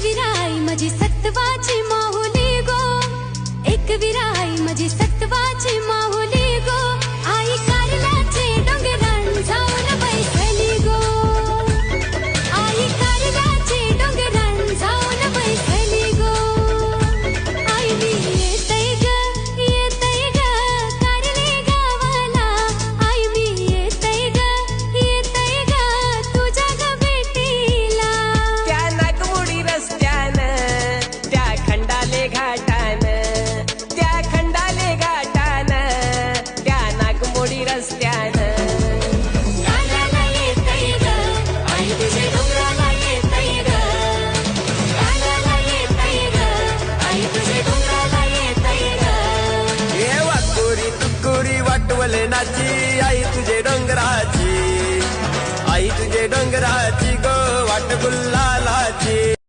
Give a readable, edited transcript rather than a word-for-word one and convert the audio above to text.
विराई माझी सत्वाची माहुली गो, एक विराई माझी सत्वाची माहुली गो, आई कारल्याचे डोंगरान जाऊन बैसली गो, आई कारल्याचे डोंगरान जाऊन बैसली गो, आई मी येतय ग कारले गावाला, आई मी येतय ग तुझ्या ग भेटीला. त्या नागमोडी रस्त्यानं, त्या खंडाले घाटानं, त्या खंडाले घाटानं, त्या नागमोडी रस्त्यानं. गाण्याला येतय ग आई तुझे डोंगराला येतय ग, गाण्याला येतय ग आई तुझे डोंगराला येतय ग. ये वाकोरी तुकोरी वाटवले नाची, आई तुझे डोंगराची, आई तुझे डोंगराची गो वाट गुल्ला